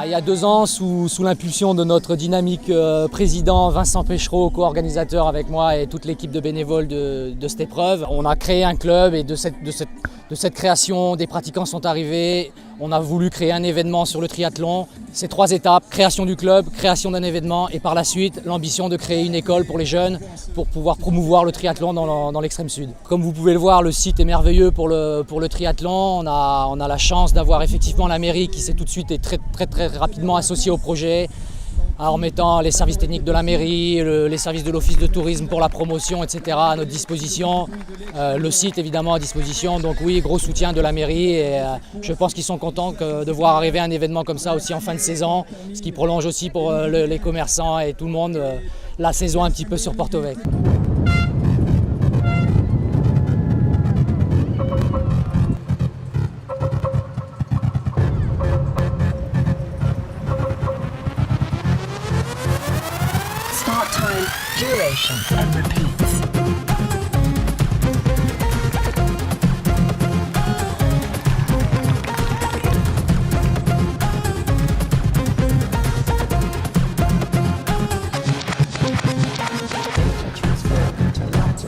Il y a 2 ans, sous l'impulsion de notre dynamique président Vincent Péchereau, co-organisateur avec moi et toute l'équipe de bénévoles de cette épreuve, on a créé un club et de cette création, des pratiquants sont arrivés. On a voulu créer un événement sur le triathlon. C'est 3 étapes, création du club, création d'un événement et par la suite l'ambition de créer une école pour les jeunes pour pouvoir promouvoir le triathlon dans l'extrême sud. Comme vous pouvez le voir, le site est merveilleux pour le triathlon. On a la chance d'avoir effectivement la mairie qui s'est tout de suite et très rapidement associée au projet, en mettant les services techniques de la mairie, les services de l'office de tourisme pour la promotion, etc. à notre disposition, le site évidemment à disposition. Donc oui, gros soutien de la mairie et je pense qu'ils sont contents de voir arriver un événement comme ça aussi en fin de saison, ce qui prolonge aussi pour les commerçants et tout le monde la saison un petit peu sur Porto Vecchio. Start time, duration, and repeats.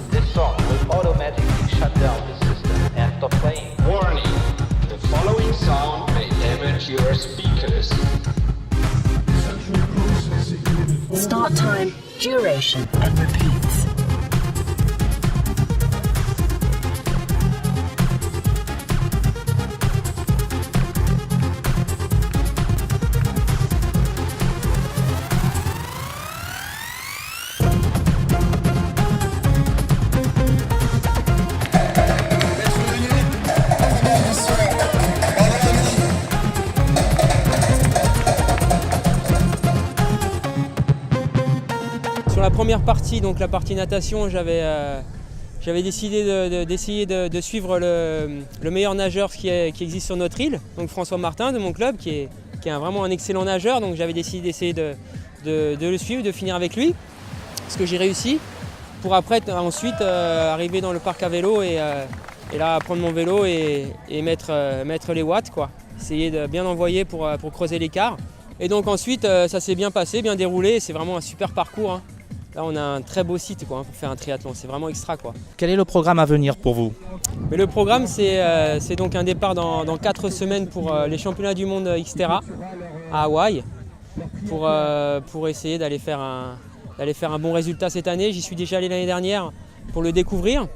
This song will automatically shut down the system after playing. Warning! The following sound may damage your speakers. Start time, duration, and repeats. Sur la première partie, donc la partie natation, j'avais décidé d'essayer de suivre le meilleur nageur qui existe sur notre île, donc François Martin de mon club, qui est vraiment un excellent nageur. Donc j'avais décidé d'essayer de le suivre, de finir avec lui, ce que j'ai réussi, pour après ensuite arriver dans le parc à vélo et là prendre mon vélo et mettre les watts, quoi. Essayer de bien envoyer pour creuser l'écart. Et donc ensuite ça s'est bien passé, bien déroulé, c'est vraiment un super parcours, hein. Là, on a un très beau site pour faire un triathlon, c'est vraiment extra, quoi. Quel est le programme à venir pour vous? Mais le programme, c'est donc un départ dans 4 semaines pour les championnats du monde Xterra à Hawaï, pour essayer d'aller faire un bon résultat cette année. J'y suis déjà allé l'année dernière pour le découvrir.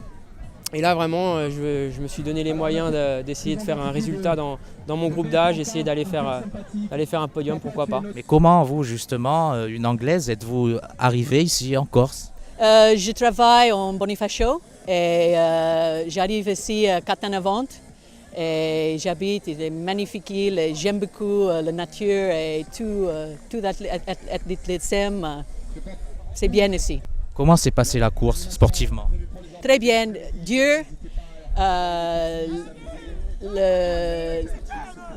Et là, vraiment, je me suis donné les moyens d'essayer de faire un résultat dans mon groupe d'âge, essayer d'aller faire un podium, pourquoi pas. Mais comment vous, justement, une Anglaise, êtes-vous arrivée ici en Corse? Je travaille en Bonifacio et j'arrive ici à Catanavante. Et j'habite, c'est une magnifique île, j'aime beaucoup la nature et tout l'athlétisme. C'est bien ici. Comment s'est passée la course sportivement? Très bien, dur.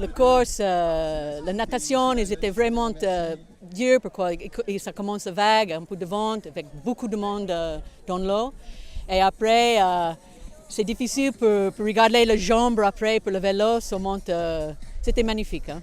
Le course, la natation, ils étaient vraiment dur parce que ça commence vague, un peu de vent, avec beaucoup de monde dans l'eau. Et après, c'est difficile pour regarder les jambes après, pour le vélo, ça monte. C'était magnifique, hein.